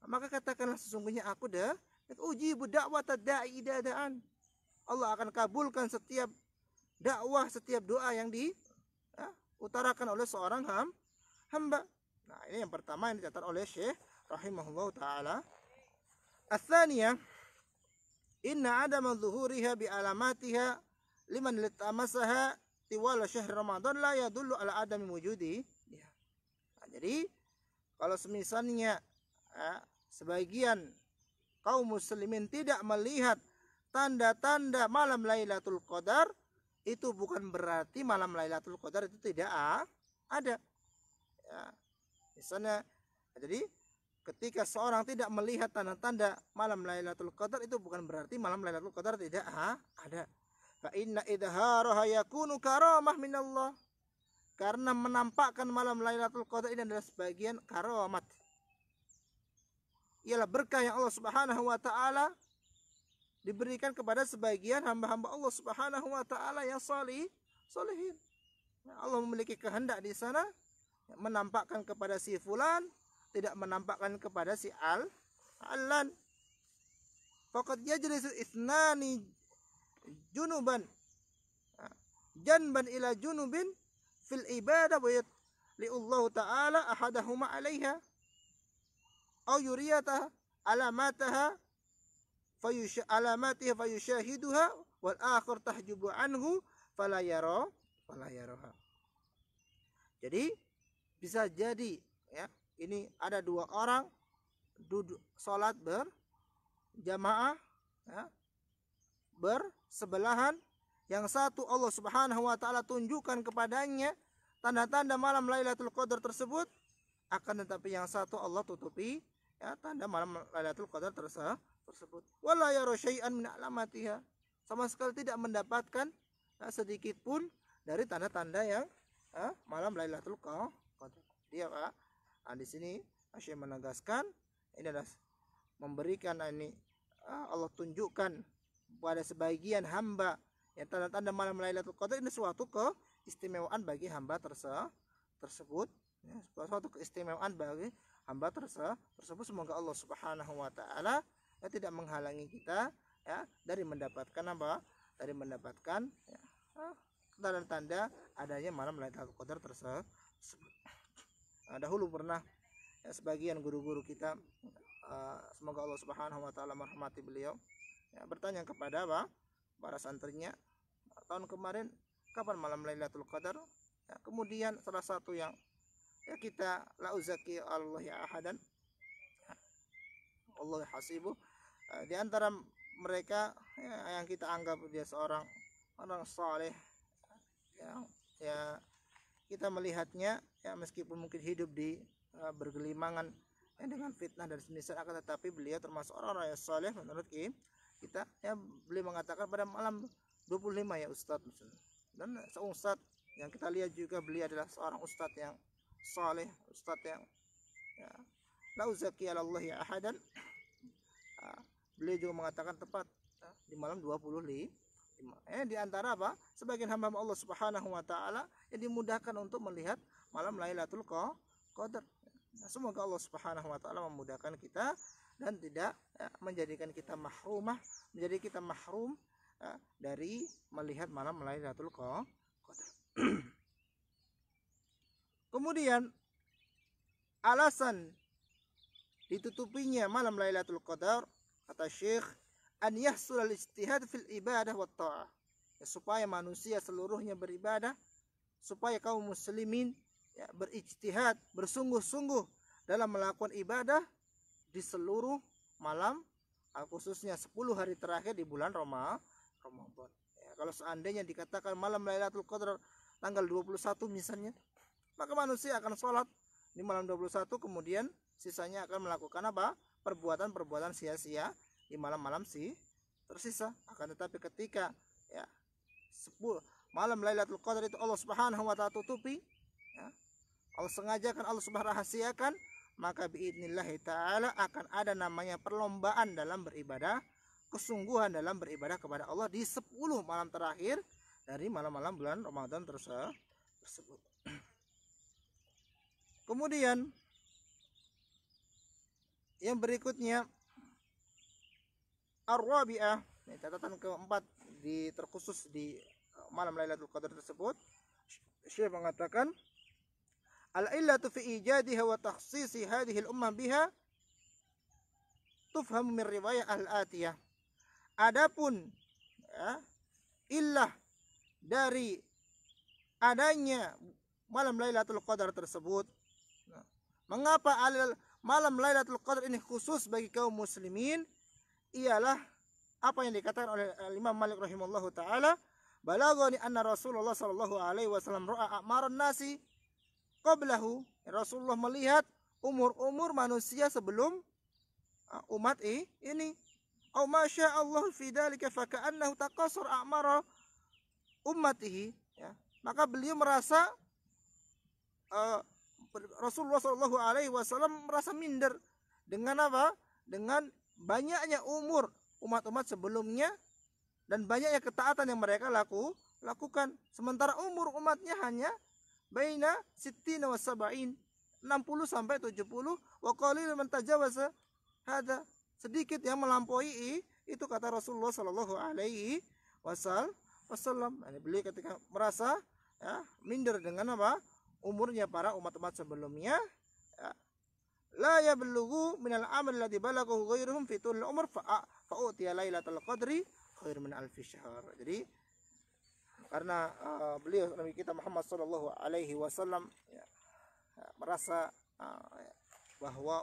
maka katakanlah sesungguhnya aku ujibu da'watad da'i idza da'an. Allah akan kabulkan setiap dakwah, setiap doa yang diutarakan oleh seorang hamba. Nah, ini yang pertama yang dicatat oleh Syekh rahimahullah taala. Ats-tsaniyah inna adama zuhuriha bi alamatiha liman litamasaha tiwala syahr Ramadan la yadullu ala adami wujudi. Nah, jadi kalau semisalnya sebagian kaum muslimin tidak melihat tanda-tanda malam Lailatul Qadar, itu bukan berarti malam Lailatul Qadar itu tidak ada. Ya, misalnya, jadi ketika seorang tidak melihat tanda-tanda malam Lailatul Qadar, itu bukan berarti malam Lailatul Qadar tidak ada. Fa inna idharaha yakunu karamah minallah. Karena menampakkan malam Lailatul Qadar ini adalah sebagian karamat. Ialah berkah yang Allah Subhanahu wa taala diberikan kepada sebagian hamba-hamba Allah Subhanahu wa taala yang salihin. Allah memiliki kehendak di sana menampakkan kepada si fulan, tidak menampakkan kepada si Alan. Faqad yajlisu ithnani junuban janban ila junubin fil ibadah wa li'allahu ta'ala ahadahuma 'alaiha aw yuriyataha alamataha fayushahiduha wal akhir tahjubu anhu fala yaraha. Jadi bisa jadi ya, ini ada dua orang duduk salat berjamaah ya, bersebelahan. Yang satu Allah Subhanahu wa taala tunjukkan kepadanya tanda-tanda malam Lailatul Qadar tersebut, akan tetapi yang satu Allah tutupi ya tanda malam Lailatul Qadar tersebut. Wala yara syai'an min alamatiha, sama sekali tidak mendapatkan sedikit pun dari tanda-tanda yang malam Lailatul Qadar. Dia Di sini Syekh menegaskan ini adalah memberikan Allah tunjukkan pada sebagian hamba yang tanda-tanda malam Lailatul Qadar ini suatu keistimewaan bagi hamba tersebut, ya, suatu keistimewaan bagi hamba tersebut. Semoga Allah Subhanahu wa taala tidak menghalangi kita ya dari mendapatkan dari mendapatkan ya, tanda-tanda adanya malam Lailatul Qadar tersebut. Dahulu pernah ya, sebagian guru-guru kita, semoga Allah Subhanahu wa taala merahmati beliau, ya, bertanya kepada para santrinya, tahun kemarin kapan malam Lailatul Qadar? Ya, kemudian salah satu yang ya kita la uzaki Allah ya ahadan, Allah hasibu, di antara mereka ya, yang kita anggap dia seorang orang saleh, ya kita melihatnya ya meskipun mungkin hidup di bergelimangan ya, dengan fitnah dan semisal, akan tetapi beliau termasuk orang-orang yang saleh menurut kita ya. Beliau mengatakan pada malam 25 ya Ustadz, dan seorang Ustadz yang kita lihat juga beliau adalah seorang Ustadz yang saleh, Ustadz yang ya, la uzaki Allah ya ahadan. Beliau juga mengatakan tepat di malam 25. Di antara sebagian hamba Allah Subhanahu wa taala yang dimudahkan untuk melihat malam Lailatul Qadar. Semoga Allah Subhanahu wa taala memudahkan kita dan tidak menjadikan kita mahrum dari melihat malam Lailatul Qadar. Kemudian alasan ditutupinya malam Lailatul Qadar, kata Syekh, an yahsul al-ijtihad fil ibadah wa ta'ah, ya, supaya manusia seluruhnya beribadah, supaya kaum muslimin ya, berijtihad, bersungguh-sungguh dalam melakukan ibadah di seluruh malam, khususnya 10 hari terakhir di bulan Ramadan. Ya, kalau seandainya dikatakan malam Lailatul Qadar tanggal 21 misalnya, maka manusia akan sholat di malam 21, kemudian sisanya akan melakukan perbuatan-perbuatan sia-sia di malam-malam tersisa. Akan tetapi ketika ya 10 malam Lailatul Qadar itu Allah Subhanahu wa taala tutupi, ya, Allah sengajakan, Allah Subhanahu rahasiakan, maka biidnillahi taala akan ada namanya perlombaan dalam beribadah, kesungguhan dalam beribadah kepada Allah di 10 malam terakhir dari malam-malam bulan Ramadan tersebut. Kemudian yang berikutnya ar-rabi'ah, catatan keempat terkhusus di malam Lailatul Qadar tersebut, Syekh mengatakan al-illatu fi ijadiha wa takhsisi hadhihi al-ummah biha tufhamu min riwayah al-atiyah. Adapun ya, illah dari adanya malam Lailatul Qadar tersebut, mengapa malam Lailatul Qadar ini khusus bagi kaum muslimin, ialah apa yang dikatakan oleh Imam Malik rahimahullahu taala, balaghani anna Rasulullah sallallahu alaihi wasallam ra'a a'maran nasi qablahu. Rasulullah melihat umur-umur manusia sebelum umat ini. Au masya Allah fi dzalika fa ka'annahu taqassur a'mara ummatihi, ya. Maka beliau merasa Rasulullah sallallahu alaihi wasallam merasa minder dengan apa? Dengan banyaknya umur umat-umat sebelumnya dan banyaknya ketaatan yang mereka lakukan, sementara umur umatnya hanya baina sittina wa sab'in, 60 sampai 70, wa qalil man tajawaza hada, sedikit yang melampaui itu, kata Rasulullah sallallahu alaihi wasallam. Beliau ketika merasa ya, minder dengan apa? Umurnya para umat-umat sebelumnya, ya, la yablughu minal amal alladhi balaghahu ghairuhum fi tul umur fa'utiya lailatul qadri khair min alfi syahr. Jadi karena beliau Nabi kita Muhammad sallallahu alaihi wasallam ya, merasa bahwa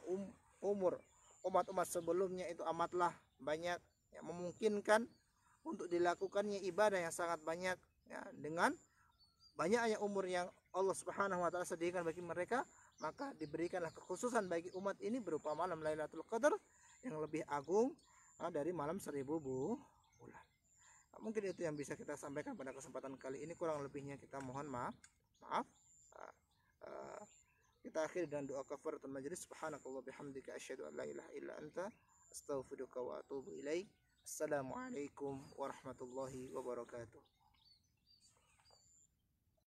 umur umat-umat sebelumnya itu amatlah banyak, yang memungkinkan untuk dilakukannya ibadah yang sangat banyak, ya, dengan banyaknya umur yang Allah Subhanahu wa taala sediakan bagi mereka, maka diberikanlah kekhususan bagi umat ini berupa malam Lailatul Qadar yang lebih agung dari malam 1000 bulan. Mungkin itu yang bisa kita sampaikan pada kesempatan kali ini, kurang lebihnya kita mohon maaf. Kita Kita akhiri dengan doa kafaratul majlis. Subhanakallah bihamdika asyhadu an la ilaha illa anta astaghfiruka wa atubu ilaik. Assalamualaikum warahmatullahi wabarakatuh.